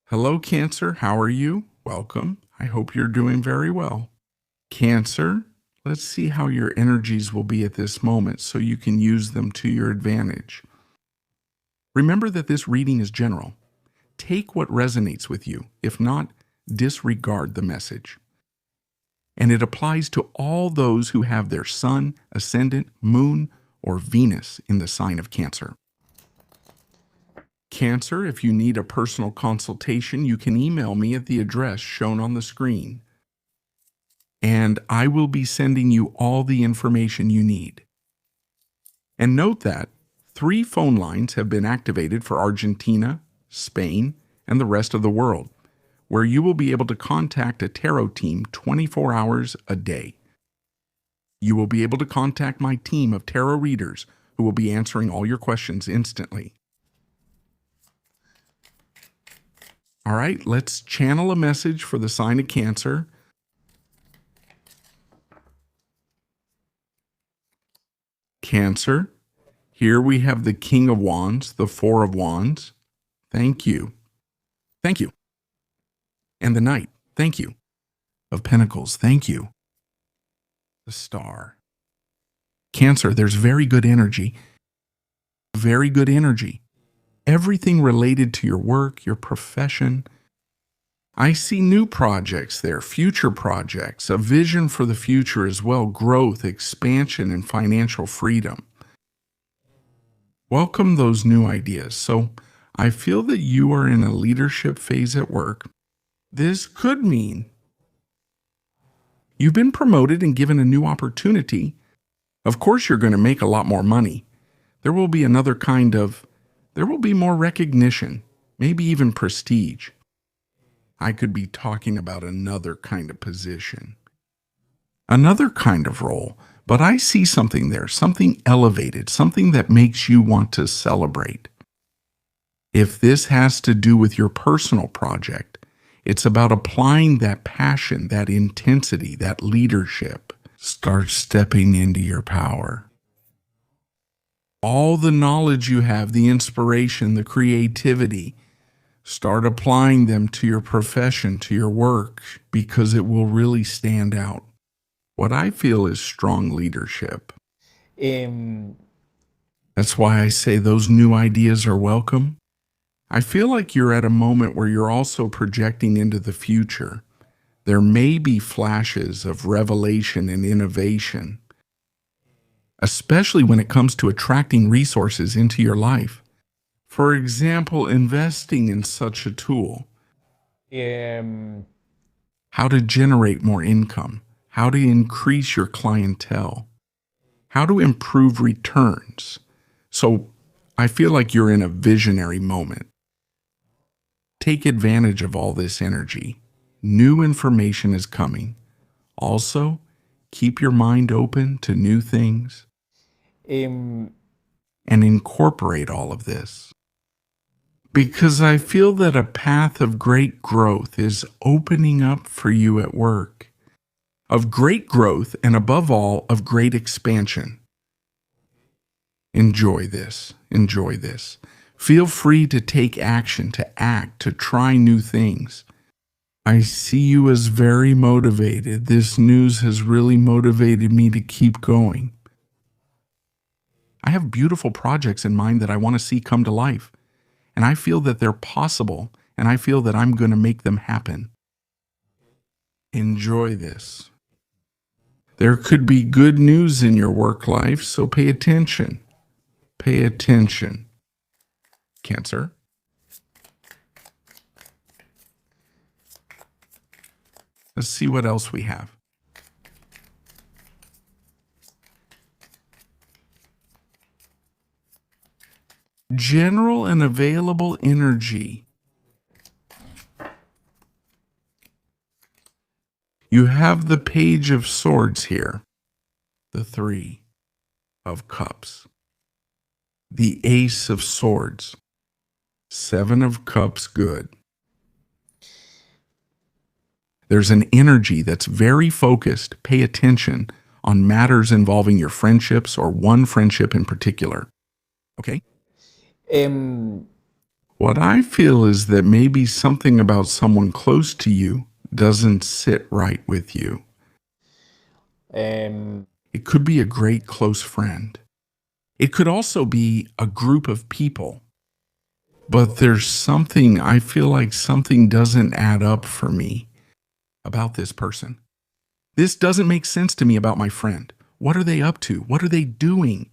Hello, Cancer. How are you? Welcome. I hope you're doing very well. Cancer, let's see how your energies will be at this moment so you can use them to your advantage. Remember that this reading is general. Take what resonates with you. If not, disregard the message. And it applies to all those who have their sun, ascendant, moon, or Venus in the sign of Cancer. Cancer, if you need a personal consultation, you can email me at the address shown on the screen, and I will be sending you all the information you need. And note that 3 phone lines have been activated for Argentina, Spain, and the rest of the world, where you will be able to contact a tarot team 24 hours a day. You will be able to contact my team of tarot readers who will be answering all your questions instantly. All right, let's channel a message for the sign of Cancer. Cancer, here we have the King of Wands, the Four of Wands. Thank you. Thank you. And the Knight, thank you. Of Pentacles, thank you. The Star. Cancer, there's very good energy. Very good energy. Everything related to your work, your profession. I see new projects there, future projects, a vision for the future as well, growth, expansion, and financial freedom. Welcome those new ideas. So I feel that you are in a leadership phase at work. This could mean you've been promoted and given a new opportunity. Of course, you're going to make a lot more money. There will be more recognition, maybe even prestige. I could be talking about another kind of position, another kind of role, but I see something there, something elevated, something that makes you want to celebrate. If this has to do with your personal project, it's about applying that passion, that intensity, that leadership. Start stepping into your power. All the knowledge you have, the inspiration, the creativity, start applying them to your profession, to your work, because it will really stand out. What I feel is strong leadership. That's why I say those new ideas are welcome. I feel like you're at a moment where you're also projecting into the future. There may be flashes of revelation and innovation, especially when it comes to attracting resources into your life. For example, investing in such a tool. How to generate more income, how to increase your clientele, how to improve returns. So I feel like you're in a visionary moment. Take advantage of all this energy. New information is coming. Also, keep your mind open to new things. And incorporate all of this. Because I feel that a path of great growth is opening up for you at work. Of great growth and above all, of great expansion. Enjoy this. Enjoy this. Feel free to take action, to act, to try new things. I see you as very motivated. This news has really motivated me to keep going. I have beautiful projects in mind that I want to see come to life, and I feel that they're possible, and I feel that I'm going to make them happen. Enjoy this. There could be good news in your work life, so pay attention. Pay attention. Cancer. Let's see what else we have. General and available energy. You have the Page of Swords here, the 3 of Cups, the Ace of Swords, 7 of Cups, good. There's an energy that's very focused. Pay attention on matters involving your friendships or one friendship in particular. Okay? What I feel is that maybe something about someone close to you doesn't sit right with you. Em, It could be a great close friend. It could also be a group of people. But there's something, I feel like something doesn't add up for me about this person. This doesn't make sense to me about my friend. What are they up to? What are they doing?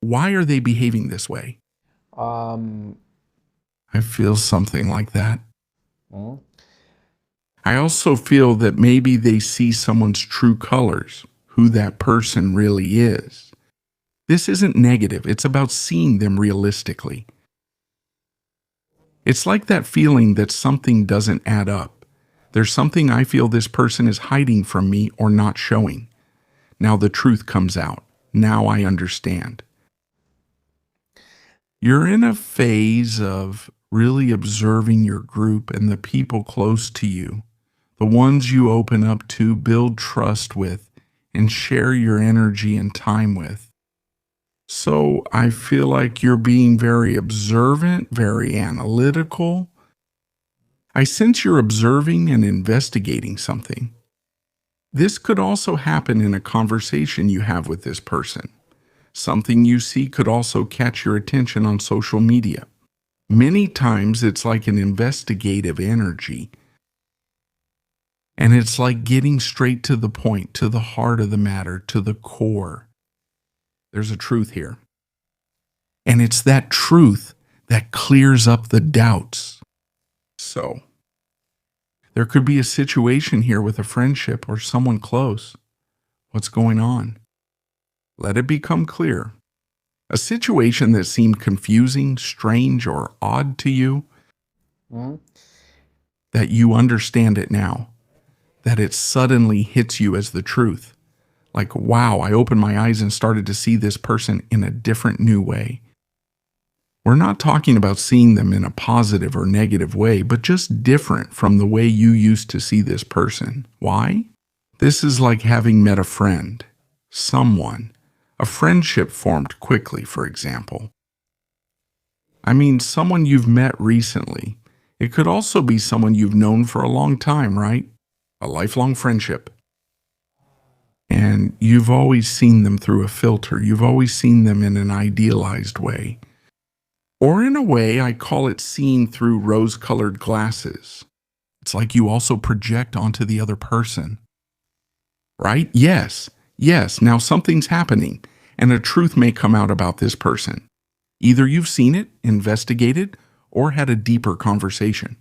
Why are they behaving this way? um, I feel something like that. mm, I also feel that maybe they see someone's true colors, who that person really is. This isn't negative, it's about seeing them realistically. It's like that feeling that something doesn't add up. There's something I feel this person is hiding from me or not showing. Now the truth comes out. Now I understand. You're in a phase of really observing your group and the people close to you, the ones you open up to, build trust with, and share your energy and time with. So I feel like you're being very observant, very analytical. I sense you're observing and investigating something. This could also happen in a conversation you have with this person. Something you see could also catch your attention on social media. Many times it's like an investigative energy, and it's like getting straight to the point, to the heart of the matter, to the core. There's a truth here. And it's that truth that clears up the doubts. So, there could be a situation here with a friendship or someone close. What's going on? Let it become clear. A situation that seemed confusing, strange, or odd to you, mm. that you understand it now, that it suddenly hits you as the truth. Like, wow, I opened my eyes and started to see this person in a different, new way. We're not talking about seeing them in a positive or negative way, but just different from the way you used to see this person. Why? This is like having met a friend, someone. A friendship formed quickly, for example. I mean, someone you've met recently. It could also be someone you've known for a long time, right? A lifelong friendship. And you've always seen them through a filter. You've always seen them in an idealized way. Or in a way, I call it seeing through rose-colored glasses. It's like you also project onto the other person. Right? Yes. Yes. Now something's happening, and a truth may come out about this person. Either you've seen it, investigated, or had a deeper conversation.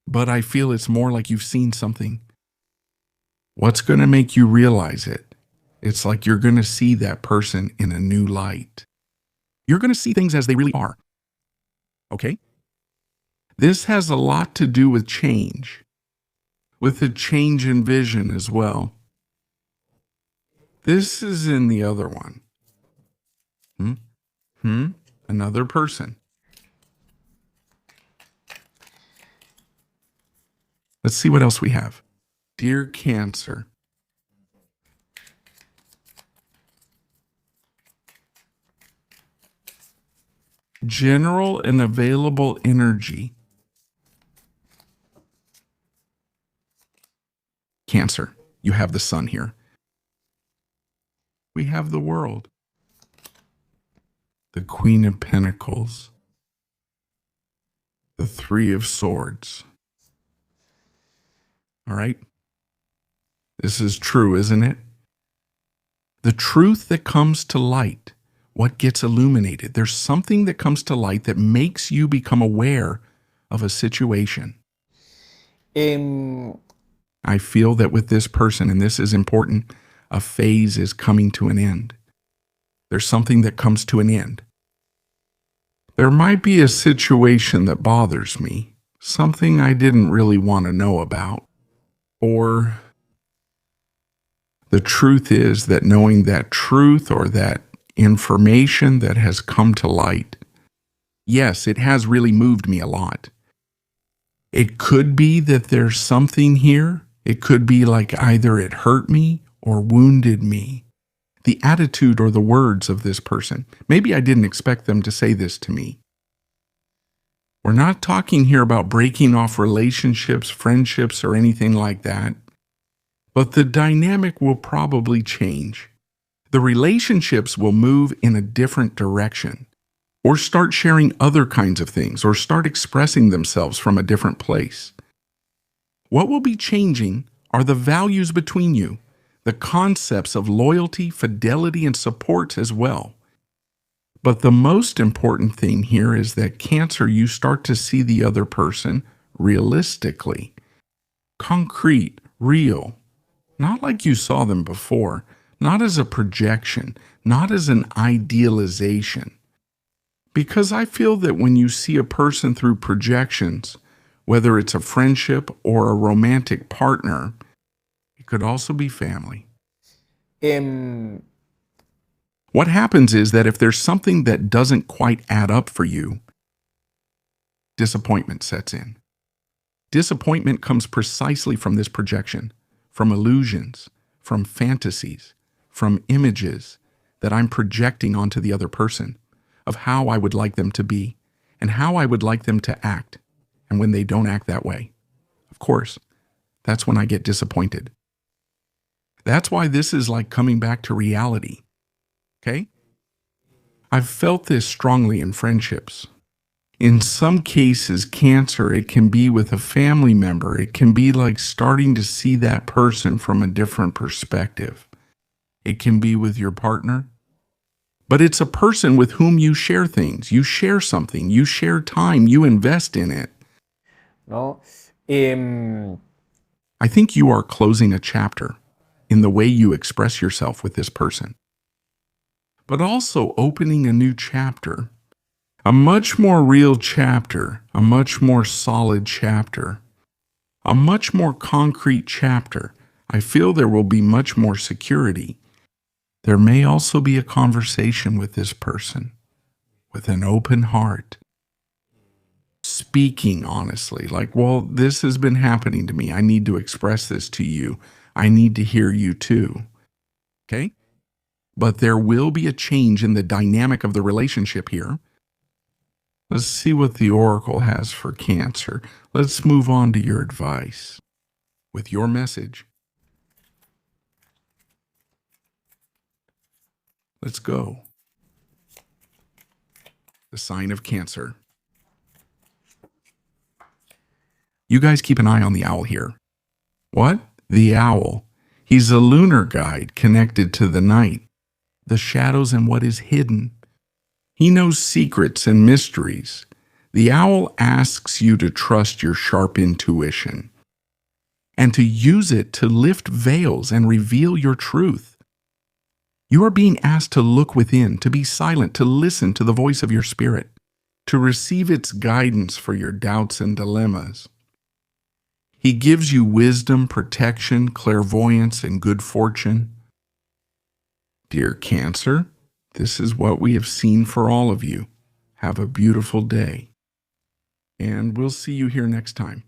But I feel it's more like you've seen something. What's going to make you realize it? It's like you're going to see that person in a new light. You're going to see things as they really are. Okay? This has a lot to do with change, with a change in vision as well. This is in the other one. Another person. Let's see what else we have. Dear Cancer. General and available energy. Cancer, you have the sun here. We have the world. The Queen of Pentacles. The Three of Swords. All right? This is true, isn't it? The truth that comes to light, what gets illuminated. There's something that comes to light that makes you become aware of a situation. Em, I feel that with this person, and this is important, a phase is coming to an end. There's something that comes to an end. There might be a situation that bothers me, something I didn't really want to know about. Or the truth is that knowing that truth or that information that has come to light, yes, it has really moved me a lot. It could be that there's something here. It could be like either it hurt me or wounded me. The attitude or the words of this person. Maybe I didn't expect them to say this to me. We're not talking here about breaking off relationships, friendships, or anything like that. But the dynamic will probably change. The relationships will move in a different direction, or start sharing other kinds of things, or start expressing themselves from a different place. What will be changing are the values between you, the concepts of loyalty, fidelity, and support as well. But the most important thing here is that Cancer, you start to see the other person realistically, concrete, real, not like you saw them before, not as a projection, not as an idealization. Because I feel that when you see a person through projections, whether it's a friendship or a romantic partner, it could also be family. Em, What happens is that if there's something that doesn't quite add up for you, disappointment sets in. Disappointment comes precisely from this projection, from illusions, from fantasies, from images that I'm projecting onto the other person of how I would like them to be and how I would like them to act. And when they don't act that way, of course, that's when I get disappointed. That's why this is like coming back to reality. Okay? I've felt this strongly in friendships. In some cases, Cancer, it can be with a family member. It can be like starting to see that person from a different perspective. It can be with your partner. But it's a person with whom you share things. You share something. You share time. You invest in it. ¿no? Em, I think you are closing a chapter in the way you express yourself with this person, but also opening a new chapter, a much more real chapter, a much more solid chapter, a much more concrete chapter. I feel there will be much more security. There may also be a conversation with this person with an open heart, speaking honestly, like, well, this has been happening to me. I need to express this to you. I need to hear you too. Okay? But there will be a change in the dynamic of the relationship here. Let's see what the Oracle has for Cancer. Let's move on to your advice with your message. Let's go. The sign of Cancer. You guys keep an eye on the owl here. What? The owl. He's a lunar guide connected to the night, the shadows, and what is hidden. He knows secrets and mysteries. The owl asks you to trust your sharp intuition and to use it to lift veils and reveal your truth. You are being asked to look within, to be silent, to listen to the voice of your spirit, to receive its guidance for your doubts and dilemmas. He gives you wisdom, protection, clairvoyance, and good fortune. Dear Cancer, this is what we have seen for all of you. Have a beautiful day. And we'll see you here next time.